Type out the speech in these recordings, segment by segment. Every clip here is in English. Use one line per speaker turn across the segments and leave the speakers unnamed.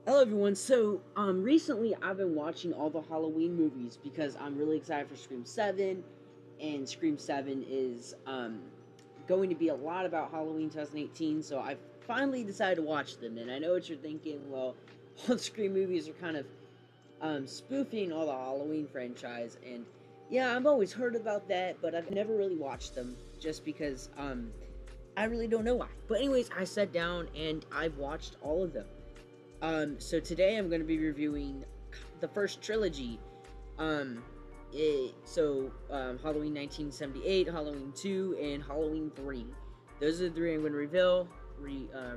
Hello everyone. Recently I've been watching all the Halloween movies because I'm really excited for Scream 7, and Scream 7 is going to be a lot about Halloween 2018. So I finally decided to watch them, and I know what you're thinking. Well, all the Scream movies are kind of spoofing all the Halloween franchise, and yeah, I've always heard about that, but I've never really watched them just because I really don't know why. But anyways, I sat down and I've watched all of them. So today I'm going to be reviewing the first trilogy. Halloween 1978, Halloween 2, and Halloween 3. Those are the three I'm going to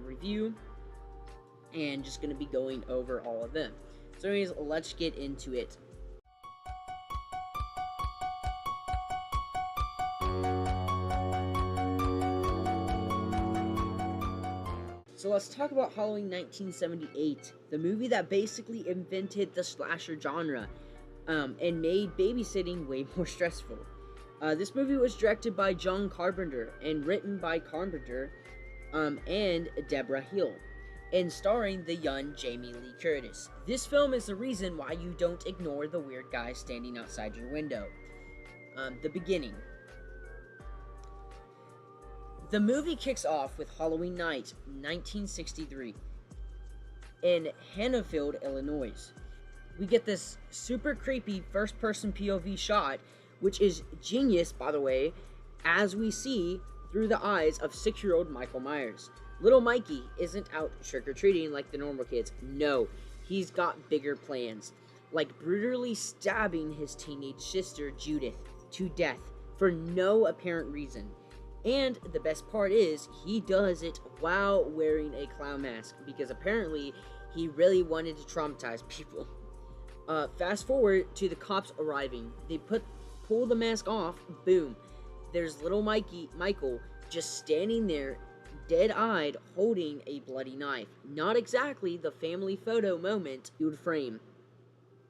review, and just going to be going over all of them. So anyways, let's get into it. So let's talk about Halloween 1978, the movie that basically invented the slasher genre, and made babysitting way more stressful. This movie was directed by John Carpenter and written by Carpenter and Deborah Hill, and starring the young Jamie Lee Curtis. This film is the reason why you don't ignore the weird guy standing outside your window. The beginning. The movie kicks off with Halloween night, 1963, in Hannaford, Illinois. We get this super creepy first-person POV shot, which is genius, by the way, as we see through the eyes of 6-year-old Michael Myers. Little Mikey isn't out trick-or-treating like the normal kids. No, he's got bigger plans, like brutally stabbing his teenage sister, Judith, to death for no apparent reason. And the best part is, he does it while wearing a clown mask, because apparently he really wanted to traumatize people. Fast forward to the cops arriving. They pull the mask off, boom. There's little Michael, just standing there, dead-eyed, holding a bloody knife. Not exactly the family photo moment you would frame.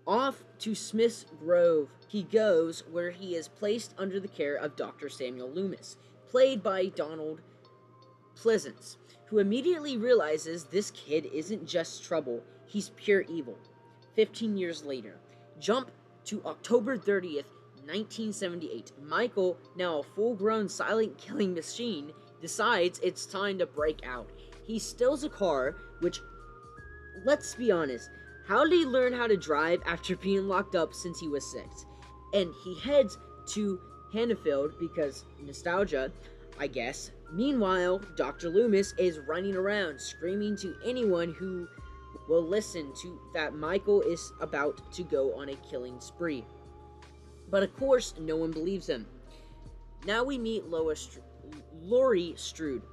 Off to Smith's Grove he goes, where he is placed under the care of Dr. Samuel Loomis, played by Donald Pleasance, who immediately realizes this kid isn't just trouble, he's pure evil. 15 years later, jump to October 30th, 1978. Michael, now a full-grown silent killing machine, decides it's time to break out. He steals a car, which, let's be honest, how did he learn how to drive after being locked up since he was 6? And he heads to Hannaford because nostalgia, I guess. Meanwhile, Dr. Loomis is running around screaming to anyone who will listen to that Michael is about to go on a killing spree. But of course, no one believes him. Now we meet Laurie Strode.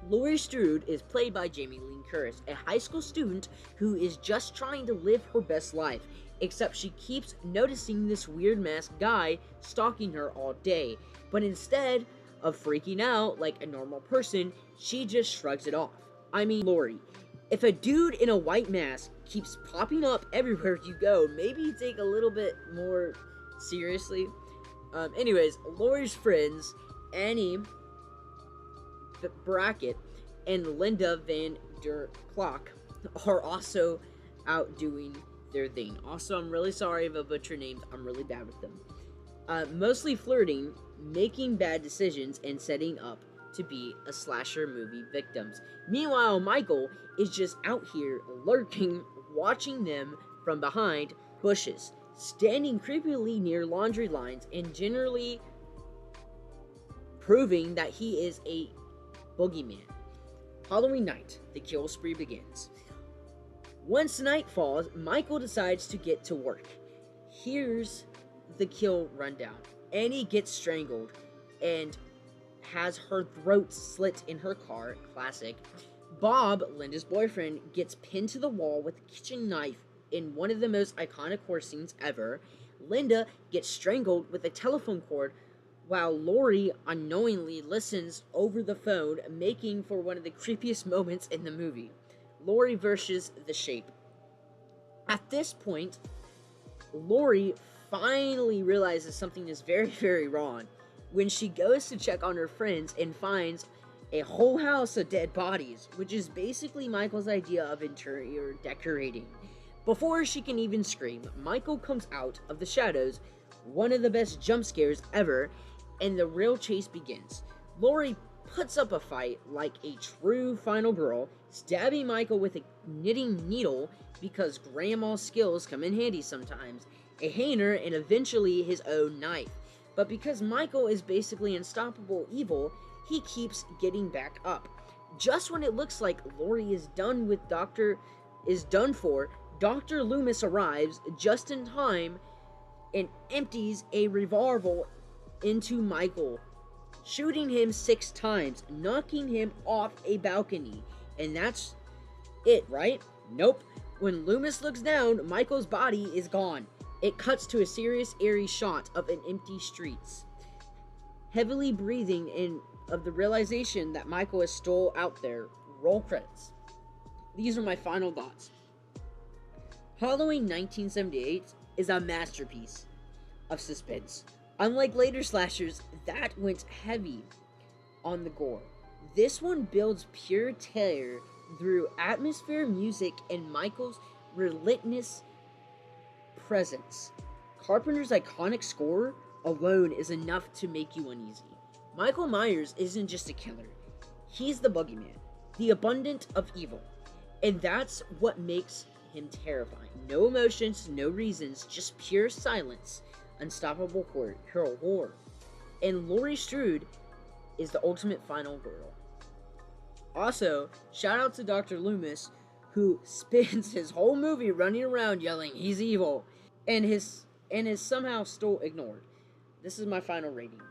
Laurie Strode is played by Jamie Lee Curtis, a high school student who is just trying to live her best life, except she keeps noticing this weird masked guy stalking her all day. But instead of freaking out like a normal person, she just shrugs it off. I mean, Laurie, if a dude in a white mask keeps popping up everywhere you go, maybe take a little bit more seriously. Anyways, Laurie's friends, Annie Brackett and Linda Van der Klock, are also out doing their thing. Also, I'm really sorry if I butcher names. I'm really bad with them. Mostly flirting, making bad decisions, and setting up to be a slasher movie victims. Meanwhile, Michael is just out here lurking, watching them from behind bushes, standing creepily near laundry lines, and generally proving that he is a boogeyman. Halloween night, the kill spree begins. Once night falls, Michael decides to get to work. Here's the kill rundown. Annie gets strangled and has her throat slit in her car, classic. Bob, Linda's boyfriend, gets pinned to the wall with a kitchen knife in one of the most iconic horror scenes ever. Linda gets strangled with a telephone cord, while Laurie unknowingly listens over the phone, making for one of the creepiest moments in the movie. Laurie versus the Shape. At this point, Laurie finally realizes something is very, very wrong when she goes to check on her friends and finds a whole house of dead bodies, which is basically Michael's idea of interior decorating. Before she can even scream, Michael comes out of the shadows, one of the best jump scares ever, and the real chase begins. Laurie puts up a fight like a true final girl, stabbing Michael with a knitting needle because grandma's skills come in handy sometimes, a hanger, and eventually his own knife. But because Michael is basically unstoppable evil, he keeps getting back up. Just when it looks like Laurie is done for, Dr. Loomis arrives just in time and empties a revolver into Michael, shooting him 6 times, knocking him off a balcony. And that's it, right? Nope. When Loomis looks down, Michael's body is gone. It cuts to a serious, eerie shot of an empty streets. Heavily breathing in of the realization that Michael is still out there. Roll credits. These are my final thoughts. Halloween 1978 is a masterpiece of suspense. Unlike later slashers that went heavy on the gore, this one builds pure terror through atmosphere, music, and Michael's relentless presence. Carpenter's iconic score alone is enough to make you uneasy. Michael Myers isn't just a killer. He's the boogeyman, the abundant of evil. And that's what makes him terrifying. No emotions, no reasons, just pure silence. Unstoppable horror. And Laurie Strode is the ultimate final girl. Also, shout out to Dr. Loomis, who spends his whole movie running around yelling he's evil, and is somehow still ignored. This is my final rating.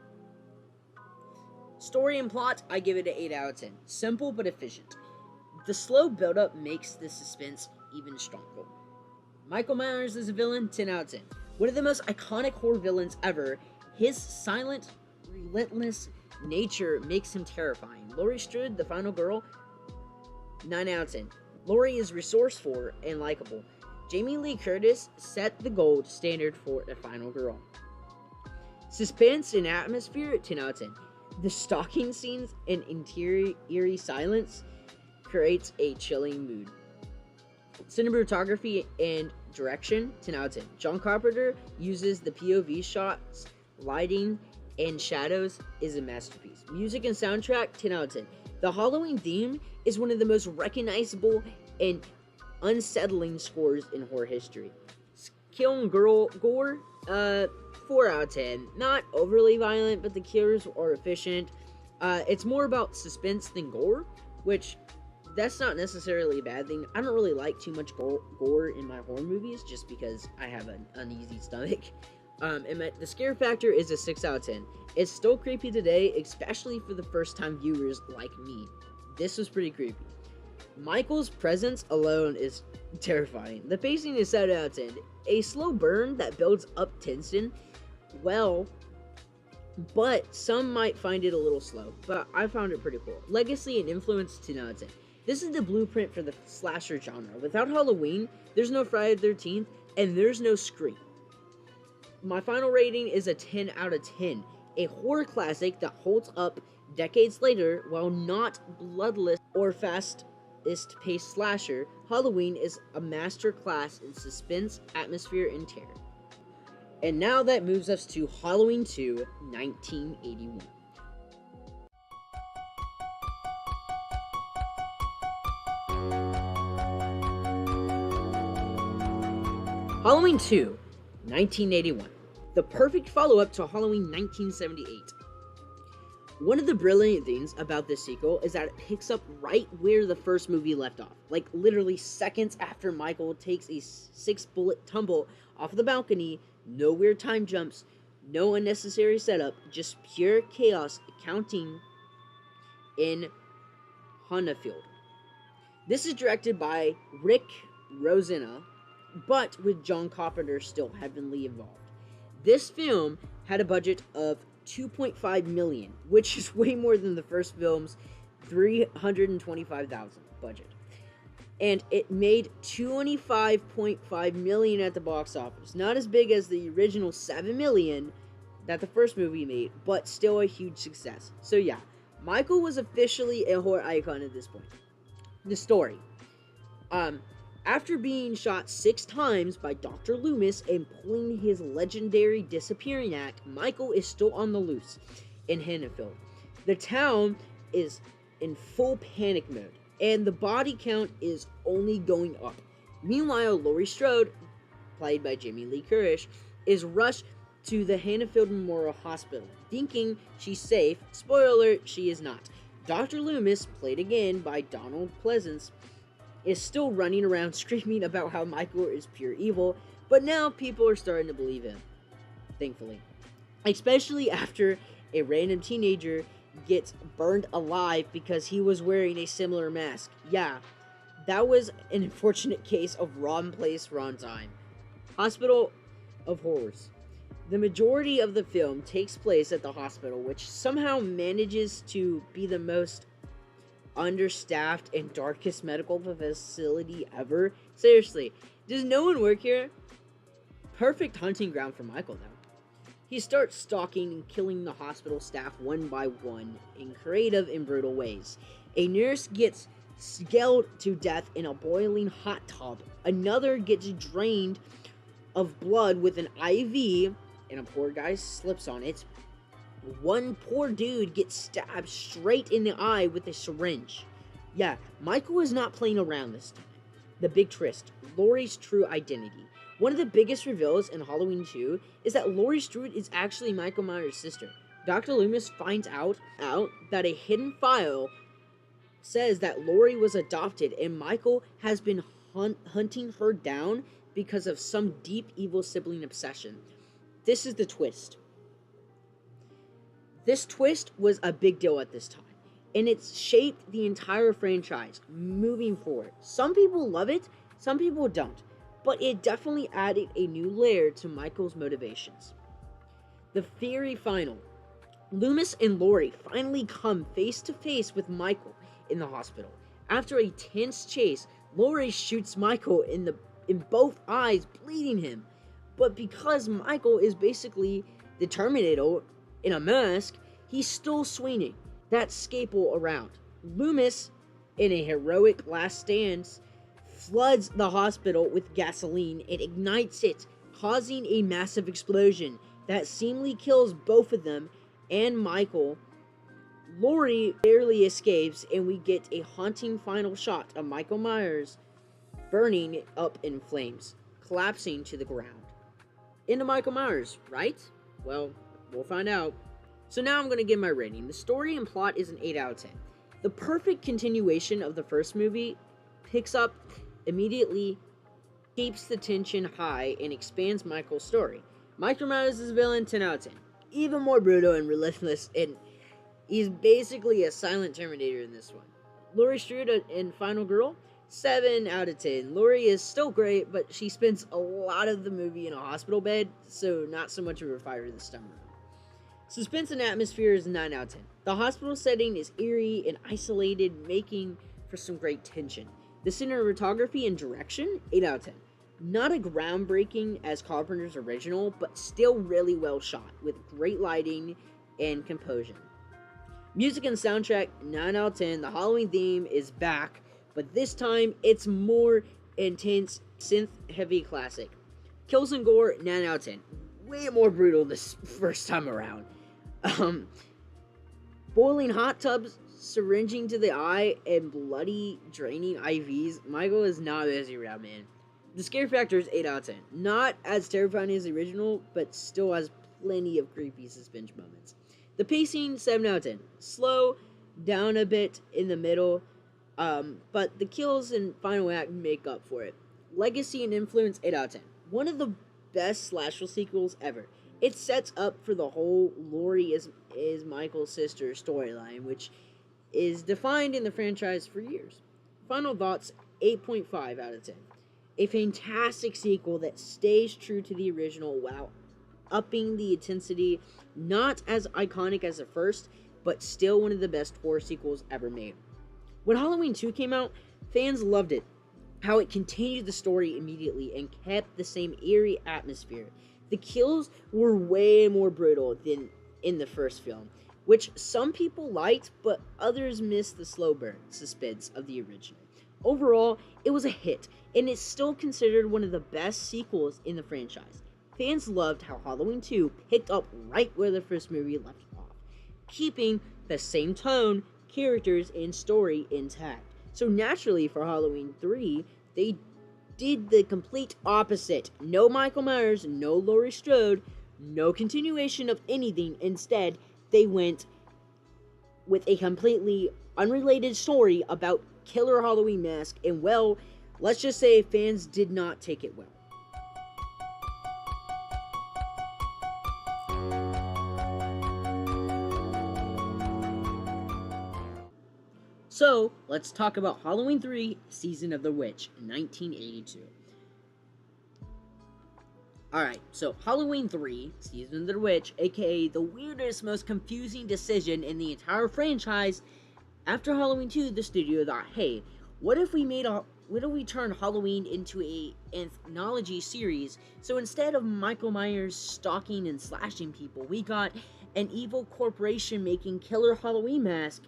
Story and plot, I give it an 8 out of 10. Simple but efficient. The slow build-up makes the suspense even stronger. Michael Myers as a villain, 10 out of 10. One of the most iconic horror villains ever. His silent, relentless nature makes him terrifying. Laurie Strode, the final girl, 9 out of 10. Laurie is resourceful and likable. Jamie Lee Curtis set the gold standard for a final girl. Suspense and atmosphere, 10 out of 10. The stalking scenes and interior eerie silence creates a chilling mood. Cinematography and direction, 10 out of 10. John Carpenter uses the POV shots, lighting, and shadows is a masterpiece. Music and soundtrack, 10 out of 10. The Halloween theme is one of the most recognizable and unsettling scores in horror history. Kill and gore, 4 out of 10. Not overly violent, but the kills are efficient. It's more about suspense than gore, which that's not necessarily a bad thing. I don't really like too much gore in my horror movies just because I have an uneasy stomach. The scare factor is a 6 out of 10. It's still creepy today, especially for the first time viewers like me. This was pretty creepy. Michael's presence alone is terrifying. The pacing is 7 out of 10. A slow burn that builds up tension, well, but some might find it a little slow, but I found it pretty cool. Legacy and influence, 10 out of 10. This is the blueprint for the slasher genre. Without Halloween, there's no Friday the 13th, and there's no Scream. My final rating is a 10 out of 10. A horror classic that holds up decades later. While not bloodless or fastest-paced slasher, Halloween is a master class in suspense, atmosphere, and terror. And now that moves us to Halloween 2, 1981. Halloween 2, 1981. The perfect follow-up to Halloween 1978. One of the brilliant things about this sequel is that it picks up right where the first movie left off. Like literally seconds after Michael takes a 6-bullet tumble off the balcony. No weird time jumps, no unnecessary setup, just pure chaos counting in Honefield. This is directed by Rick Rosena, but with John Carpenter still heavily involved. This film had a budget of $2.5 million, which is way more than the first film's $325,000 budget. And it made $25.5 million at the box office. Not as big as the original $7 million that the first movie made, but still a huge success. So yeah, Michael was officially a horror icon at this point. The story. After being shot 6 times by Dr. Loomis and pulling his legendary disappearing act, Michael is still on the loose in Hannaford. The town is in full panic mode, and the body count is only going up. Meanwhile, Laurie Strode, played by Jamie Lee Curtis, is rushed to the Hannaford Memorial Hospital, thinking she's safe. Spoiler alert, she is not. Dr. Loomis, played again by Donald Pleasance, is still running around screaming about how Michael is pure evil, but now people are starting to believe him, thankfully. Especially after a random teenager gets burned alive because he was wearing a similar mask. Yeah, that was an unfortunate case of wrong place, wrong time. Hospital of Horrors. The majority of the film takes place at the hospital, which somehow manages to be the most understaffed and darkest medical facility ever. Seriously, does no one work here? Perfect hunting ground for Michael, though. He starts stalking and killing the hospital staff one by one in creative and brutal ways. A nurse gets scalded to death in a boiling hot tub. Another gets drained of blood with an IV, and a poor guy slips on it. One poor dude gets stabbed straight in the eye with a syringe. Yeah, Michael is not playing around this time. The big twist, Laurie's true identity. One of the biggest reveals in Halloween 2 is that Laurie Strode is actually Michael Myers' sister. Dr. Loomis finds out that a hidden file says that Laurie was adopted, and Michael has been hunting her down because of some deep evil sibling obsession. This is the twist. This twist was a big deal at this time, and it's shaped the entire franchise moving forward. Some people love it, some people don't, but it definitely added a new layer to Michael's motivations. The fiery final. Loomis and Laurie finally come face to face with Michael in the hospital. After a tense chase, Laurie shoots Michael in both eyes, bleeding him. But because Michael is basically the Terminator in a mask, he's still swinging that scalpel around. Loomis, in a heroic last stand, floods the hospital with gasoline and ignites it, causing a massive explosion that seemingly kills both of them and Michael. Laurie barely escapes, and we get a haunting final shot of Michael Myers burning up in flames, collapsing to the ground. Into Michael Myers, right? Well, we'll find out. So now I'm going to give my rating. The story and plot is an 8 out of 10. The perfect continuation of the first movie picks up immediately, keeps the tension high, and expands Michael's story. Michael Myers is a villain, 10 out of 10. Even more brutal and relentless, and he's basically a silent Terminator in this one. Laurie Strode in Final Girl, 7 out of 10. Laurie is still great, but she spends a lot of the movie in a hospital bed, so not so much of a fighter this time around. Suspense and atmosphere is 9 out of 10. The hospital setting is eerie and isolated, making for some great tension. The cinematography and direction, 8 out of 10. Not a groundbreaking as Carpenter's original, but still really well shot, with great lighting and composition. Music and soundtrack, 9 out of 10. The Halloween theme is back, but this time it's more intense, synth-heavy classic. Kills and gore, 9 out of 10. Way more brutal this first time around. Boiling hot tubs, syringing to the eye, and bloody draining IVs. Michael is not busy around, man. The scare factor is 8 out of 10. Not as terrifying as the original, but still has plenty of creepy suspense moments. The pacing, 7 out of 10. Slow down a bit in the middle, but the kills and final act make up for it. Legacy and influence, 8 out of 10. One of the best slasher sequels ever. It sets up for the whole Laurie is Michael's sister storyline, which is defined in the franchise for years. Final thoughts, 8.5 out of 10. A fantastic sequel that stays true to the original while upping the intensity. Not as iconic as the first, but still one of the best horror sequels ever made. When Halloween 2 came out, fans loved it. How it continued the story immediately and kept the same eerie atmosphere. The kills were way more brutal than in the first film, which some people liked, but others missed the slow burn suspense of the original. Overall, it was a hit, and it's still considered one of the best sequels in the franchise. Fans loved how Halloween 2 picked up right where the first movie left off, keeping the same tone, characters, and story intact. So naturally, for Halloween 3, they did the complete opposite. No Michael Myers, no Laurie Strode, no continuation of anything. Instead, they went with a completely unrelated story about Killer Halloween Mask, and well, let's just say fans did not take it well. So, let's talk about Halloween 3 Season of the Witch, 1982. Alright, so Halloween 3 Season of the Witch, aka the weirdest, most confusing decision in the entire franchise. After Halloween 2, the studio thought, hey, what if we turn Halloween into a anthology series? So instead of Michael Myers stalking and slashing people, we got an evil corporation making killer Halloween mask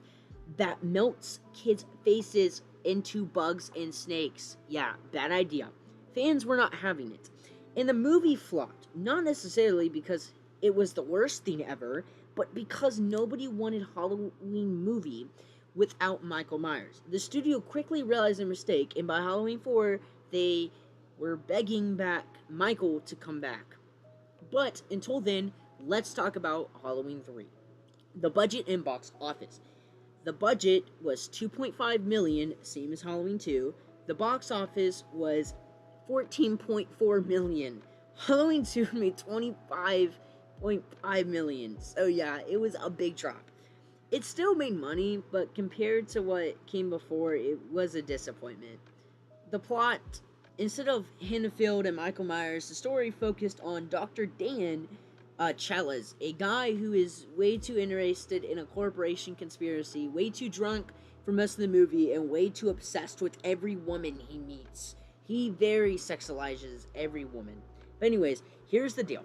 that melts kids' faces into bugs and snakes. Yeah, bad idea. Fans were not having it. And the movie flopped, not necessarily because it was the worst thing ever, but because nobody wanted a Halloween movie without Michael Myers. The studio quickly realized their mistake, and by Halloween 4, they were begging back Michael to come back. But until then, let's talk about Halloween 3. The budget and box office. The budget was $2.5 million, same as Halloween 2. The box office was $14.4 million. Halloween 2 made $25.5 million. So yeah, it was a big drop. It still made money, but compared to what came before, it was a disappointment. The plot, instead of Henfield and Michael Myers, the story focused on Dr. Dan Chalice, a guy who is way too interested in a corporation conspiracy, way too drunk for most of the movie, and way too obsessed with every woman he meets. He very sexualizes every woman. But anyways, here's the deal.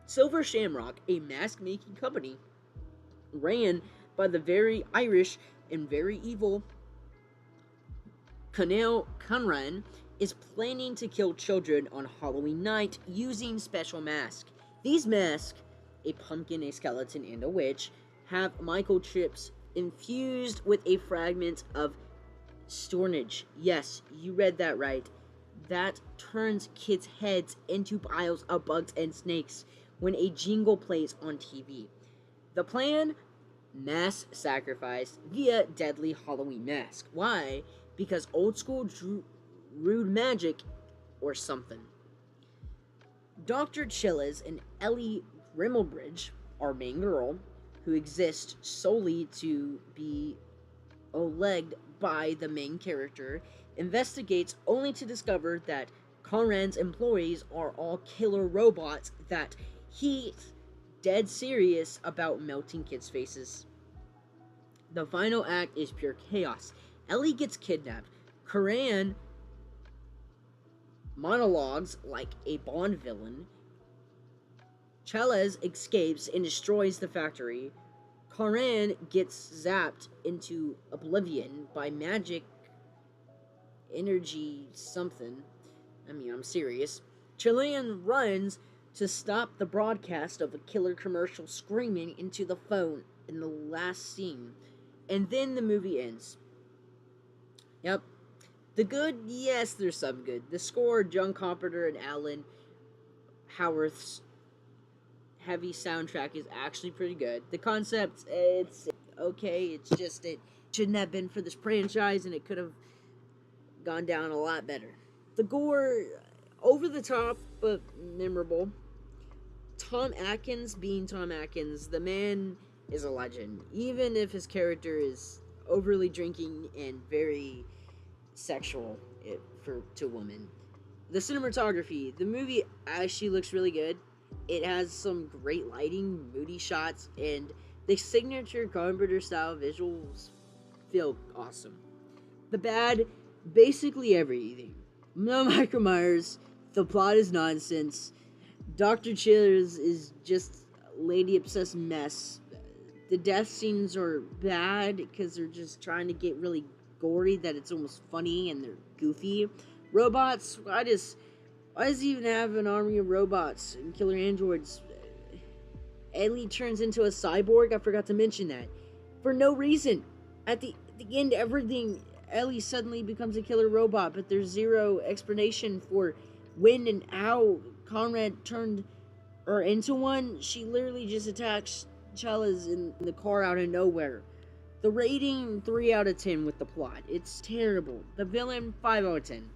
Silver Shamrock, a mask-making company, ran by the very Irish and very evil Conall Conran, is planning to kill children on Halloween night using special masks. These masks, a pumpkin, a skeleton, and a witch, have microchips infused with a fragment of storage. Yes, you read that right. That turns kids' heads into piles of bugs and snakes when a jingle plays on TV. The plan? Mass sacrifice via deadly Halloween mask. Why? Because old school rude magic or something. Dr. Chillis and Ellie Rimmelbridge, our main girl, who exists solely to be Oleged by the main character, investigates only to discover that Conran's employees are all killer robots that he's dead serious about melting kids' faces. The final act is pure chaos. Ellie gets kidnapped. Coran monologues like a Bond villain. Chalez escapes and destroys the factory. Coran gets zapped into oblivion by magic energy something. I'm serious. Chilean runs to stop the broadcast of a killer commercial screaming into the phone in the last scene. And then the movie ends. Yep. The good, yes, there's some good. The score, John Carpenter and Alan Howarth's heavy soundtrack is actually pretty good. The concept, it's okay. It's just, it shouldn't have been for this franchise, and it could have gone down a lot better. The gore, over the top, but memorable. Tom Atkins being Tom Atkins, the man is a legend. Even if his character is overly drinking and very sexual to women. The cinematography, the movie actually looks really good. It has some great lighting, moody shots, and the signature Carpenter style visuals feel awesome. The bad, basically everything. No Michael Myers, the plot is nonsense. Dr. Chillers is just lady obsessed mess. The death scenes are bad because they're just trying to get really gory that it's almost funny, and they're goofy. Robots, why does he even have an army of robots and killer androids? Ellie turns into a cyborg. I forgot to mention that. For no reason. At the end, everything, Ellie suddenly becomes a killer robot, but there's zero explanation for when and how Conrad turned her into one. She literally just attacks Chella's in the car out of nowhere. The rating, 3 out of 10 with the plot. It's terrible. The villain, 5 out of 10.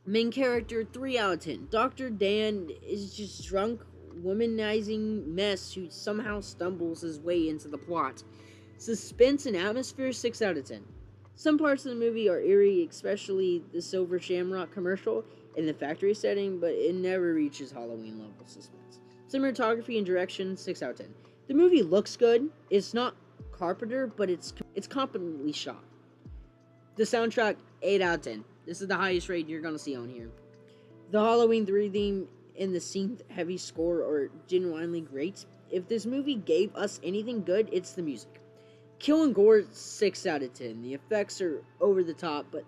Main character, 3 out of 10. Dr. Dan is just drunk, womanizing mess who somehow stumbles his way into the plot. Suspense and atmosphere, 6 out of 10. Some parts of the movie are eerie, especially the Silver Shamrock commercial in the factory setting, but it never reaches Halloween level suspense. Cinematography and direction, 6 out of 10. The movie looks good. It's not Carpenter, but it's competently shot. The soundtrack, 8 out of 10. This is the highest rating you're gonna see on here. The Halloween 3 theme and the synth-heavy score are genuinely great. If this movie gave us anything good, it's the music. Kill and gore, 6 out of 10. The effects are over the top, but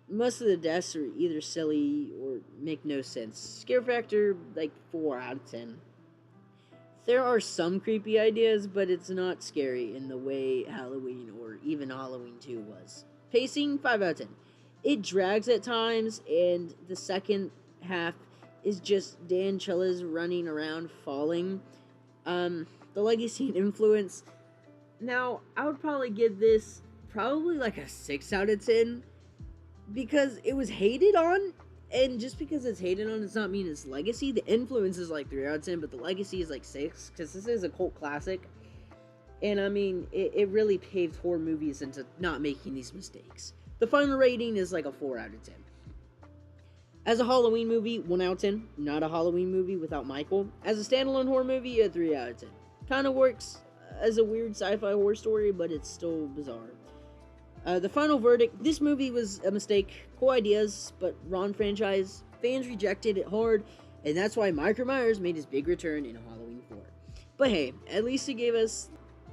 most of the deaths are either silly or make no sense. Scare factor, like 4 out of 10. There are some creepy ideas, but it's not scary in the way Halloween or even Halloween 2 was. Pacing, 5 out of 10. It drags at times, and the second half is just Dan Chella's running around falling. The legacy and influence. Now, I would probably give this like a 6 out of 10, because it was hated on, and just because it's hated on does not mean it's legacy. The influence is like 3 out of 10, but the legacy is like 6, because this is a cult classic, and I mean, it really paved horror movies into not making these mistakes. The final rating is like a 4 out of 10. As a Halloween movie, 1 out of 10. Not a Halloween movie without Michael. As a standalone horror movie, a 3 out of 10. Kind of works as a weird sci-fi horror story, but it's still bizarre. The final verdict, this movie was a mistake. Cool ideas, but wrong franchise. Fans rejected it hard, and that's why Michael Myers made his big return in Halloween 4. But hey, at least he gave us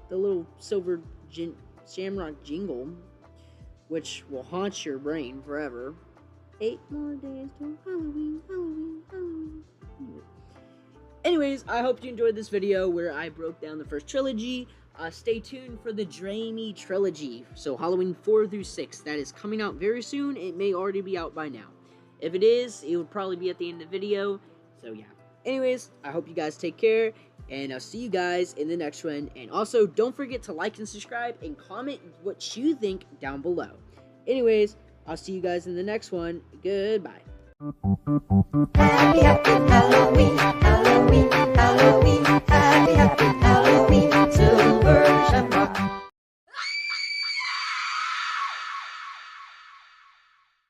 the little silver shamrock jingle, which will haunt your brain forever. 8 more days till Halloween, Halloween, Halloween. Anyways, I hope you enjoyed this video where I broke down the first trilogy. Stay tuned for the Dreamy trilogy. So Halloween 4 through 6. That is coming out very soon. It may already be out by now. If it is, it will probably be at the end of the video. So yeah. Anyways, I hope you guys take care. And I'll see you guys in the next one. And also, don't forget to like and subscribe and comment what you think down below. Anyways, I'll see you guys in the next one. Goodbye.
Happy, happy Halloween, Halloween, Halloween, happy, happy Halloween.